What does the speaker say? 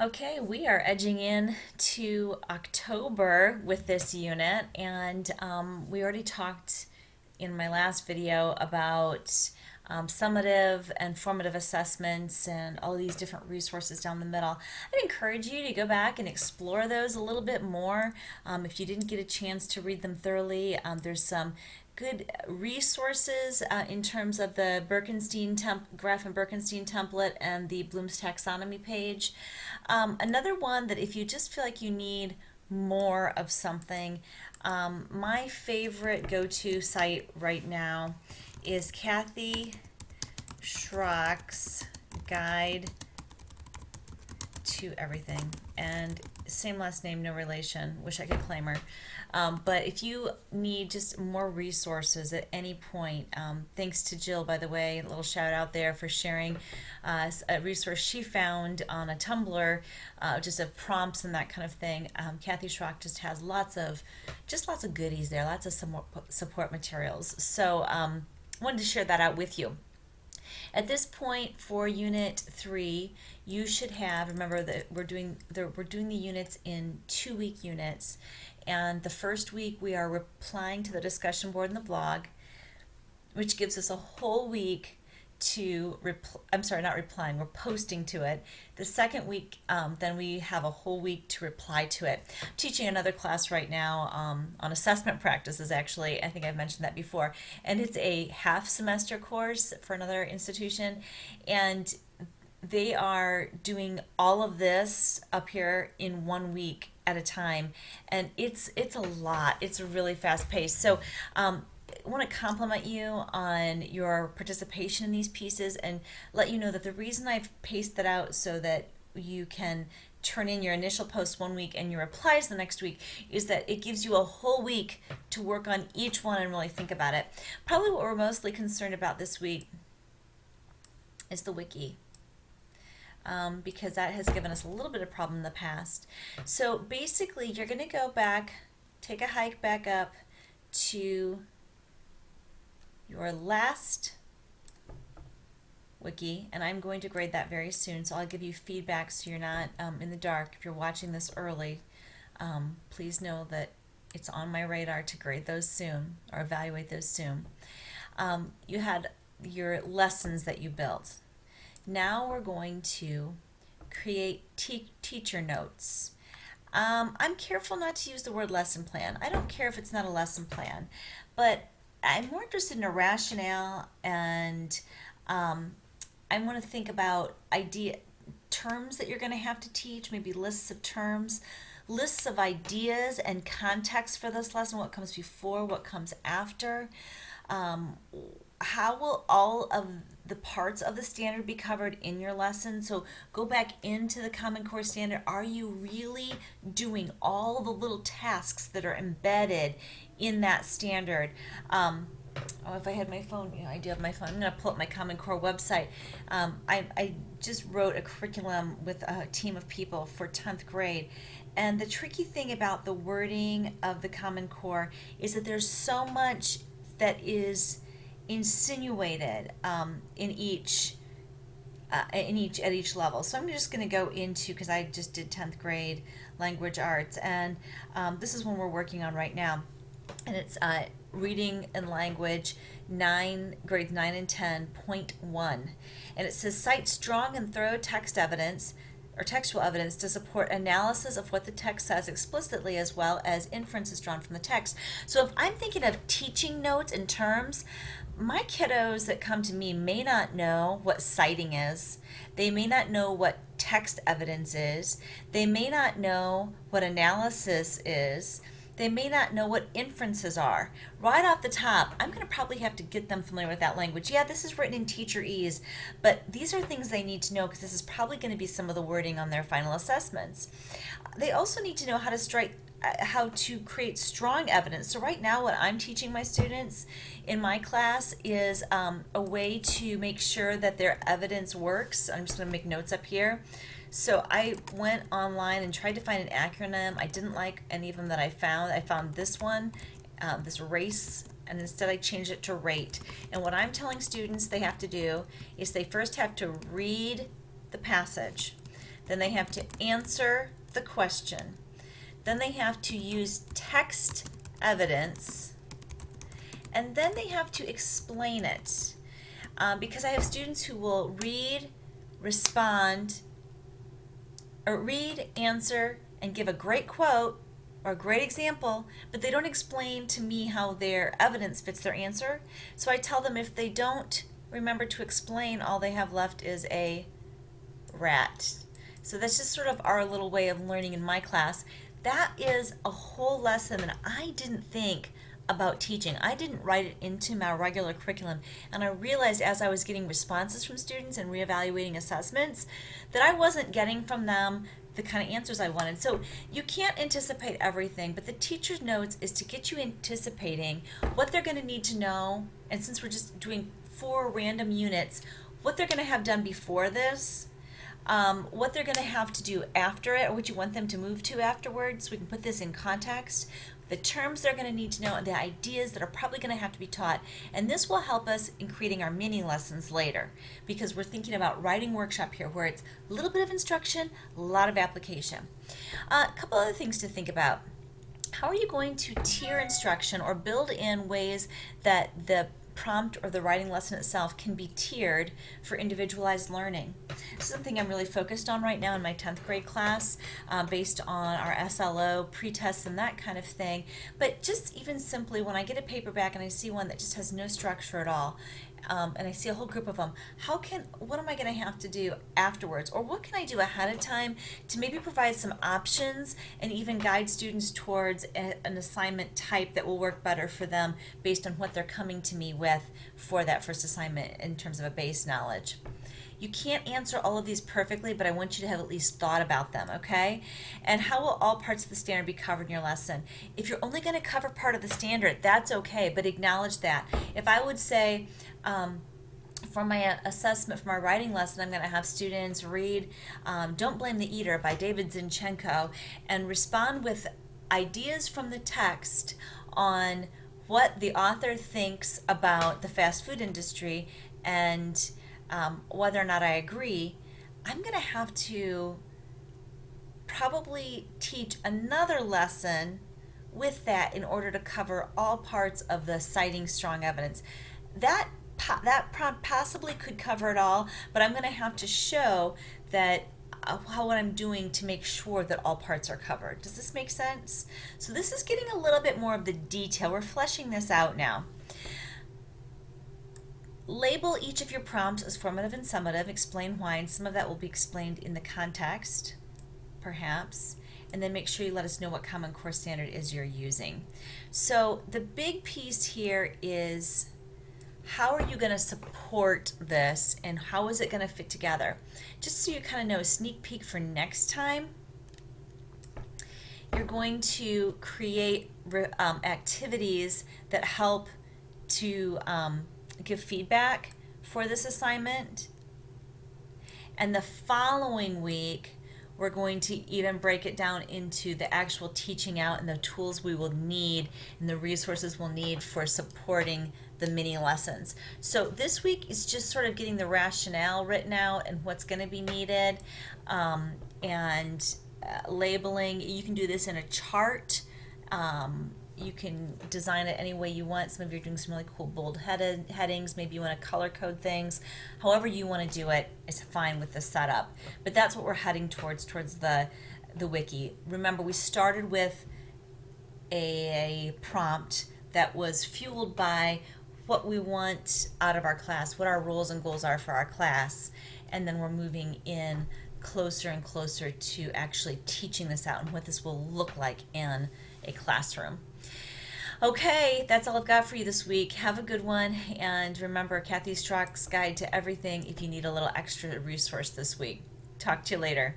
Okay, we are edging in to October with this unit, and we already talked in my last video about summative and formative assessments and all these different resources down the middle. I'd encourage you to go back and explore those a little bit more. If you didn't get a chance to read them thoroughly, there's some good resources in terms of the Graf and Birkenstein template and the Bloom's taxonomy page. Another one that if you just feel like you need more of something, my favorite go-to site right now is Kathy Schrock's Guide to Everything. And same last name, no relation. Wish I could claim her. But if you need just more resources at any point, thanks to Jill, by the way, a little shout out there for sharing a resource she found on a Tumblr, just of prompts and that kind of thing. Kathy Schrock just has lots of goodies there, lots of support materials. So wanted to share that out with you. At this point for Unit 3, you should have, remember that we're doing the units in 2-week units, and the first week we are replying to the discussion board in the blog, which gives us a whole week to I'm sorry, not replying, we're posting to it. The second week, then we have a whole week to reply to it. I'm teaching another class right now on assessment practices, actually. I think I've mentioned that before. And it's a half semester course for another institution. And they are doing all of this up here in 1 week at a time. And it's a lot. It's really fast paced. So I want to compliment you on your participation in these pieces and let you know that the reason I've paced that out so that you can turn in your initial post 1 week and your replies the next week is that it gives you a whole week to work on each one and really think about it. Probably what we're mostly concerned about this week is the wiki. Because that has given us a little bit of problem in the past. So basically, you're going to go back, take a hike back up to your last wiki, and I'm going to grade that very soon, so I'll give you feedback so you're not in the dark. If you're watching this early, please know that it's on my radar to grade those soon or evaluate those soon. You had your lessons that you built. Now we're going to create teacher notes. I'm careful not to use the word lesson plan. I don't care if it's not a lesson plan, but I'm more interested in a rationale, and I want to think about terms that you're going to have to teach, maybe lists of terms, lists of ideas and context for this lesson, what comes before, what comes after. How will all of the parts of the standard be covered in your lesson? So go back into the Common Core standard. Are you really doing all the little tasks that are embedded in that standard? If I had my phone, I do have my phone. I'm going to pull up my Common Core website. I just wrote a curriculum with a team of people for 10th grade. And the tricky thing about the wording of the Common Core is that there's so much that is insinuated in each at each level. So I'm just going to go into, because I just did 10th grade language arts, and this is one we're working on right now, and it's reading and language grades 9 and 10 point 1, and it says cite strong and thorough text evidence or textual evidence to support analysis of what the text says explicitly as well as inferences drawn from the text. So if I'm thinking of teaching notes and terms, my kiddos that come to me may not know what citing is. They may not know what text evidence is. They may not know what analysis is. They may not know what inferences are. Right off the top, I'm going to probably have to get them familiar with that language. Yeah, this is written in Teacher-Ease, but these are things they need to know because this is probably going to be some of the wording on their final assessments. They also need to know how to create strong evidence. So right now what I'm teaching my students in my class is a way to make sure that their evidence works. I'm just going to make notes up here. So I went online and tried to find an acronym. I didn't like any of them that I found. I found this one, this RACE, and instead I changed it to RATE. And what I'm telling students they have to do is they first have to read the passage. Then they have to answer the question. Then they have to use text evidence. And then they have to explain it. Because I have students who will read, respond, or read, answer, and give a great quote or a great example, but they don't explain to me how their evidence fits their answer. So I tell them if they don't remember to explain, all they have left is a rat. So that's just sort of our little way of learning in my class. That is a whole lesson that I didn't think about teaching. I didn't write it into my regular curriculum, and I realized as I was getting responses from students and reevaluating assessments that I wasn't getting from them the kind of answers I wanted. So you can't anticipate everything, but the teacher's notes is to get you anticipating what they're going to need to know. And since we're just doing 4 random units, what they're going to have done before this, what they're going to have to do after it, or what you want them to move to afterwards, so we can put this in context, the terms they're going to need to know, and the ideas that are probably going to have to be taught. And this will help us in creating our mini lessons later, because we're thinking about writing workshop here where it's a little bit of instruction, a lot of application. A couple other things to think about. How are you going to tier instruction or build in ways that the prompt or the writing lesson itself can be tiered for individualized learning? This is something I'm really focused on right now in my 10th grade class, based on our SLO, pre-tests, and that kind of thing. But just even simply when I get a paperback and I see one that just has no structure at all, and I see a whole group of them, what am I going to have to do afterwards? Or what can I do ahead of time to maybe provide some options and even guide students towards an assignment type that will work better for them based on what they're coming to me with for that first assignment in terms of a base knowledge. You can't answer all of these perfectly, but I want you to have at least thought about them, okay? And how will all parts of the standard be covered in your lesson? If you're only going to cover part of the standard, that's okay, but acknowledge that. If I would say, for my assessment for my writing lesson, I'm going to have students read Don't Blame the Eater by David Zinchenko and respond with ideas from the text on what the author thinks about the fast food industry and whether or not I agree. I'm going to have to probably teach another lesson with that in order to cover all parts of the citing strong evidence. That prompt possibly could cover it all, but I'm going to have to show that what I'm doing to make sure that all parts are covered. Does this make sense? So this is getting a little bit more of the detail. We're fleshing this out now. Label each of your prompts as formative and summative. Explain why, and some of that will be explained in the context, perhaps. And then make sure you let us know what Common Core standard is you're using. So the big piece here is, how are you going to support this and how is it going to fit together? Just so you kind of know a sneak peek for next time, you're going to create activities that help to give feedback for this assignment. And the following week, we're going to even break it down into the actual teaching out and the tools we will need and the resources we'll need for supporting the mini lessons. So this week is just sort of getting the rationale written out and what's going to be needed, and labeling. You can do this in a chart. You can design it any way you want. Some of you are doing some really cool bold headings. Maybe you want to color code things. However you want to do it is fine with the setup. But that's what we're heading towards the wiki. Remember, we started with a prompt that was fueled by what we want out of our class, what our roles and goals are for our class, and then we're moving in closer and closer to actually teaching this out and what this will look like in a classroom. Okay, that's all I've got for you this week. Have a good one, and remember Kathy Strock's Guide to Everything if you need a little extra resource this week. Talk to you later.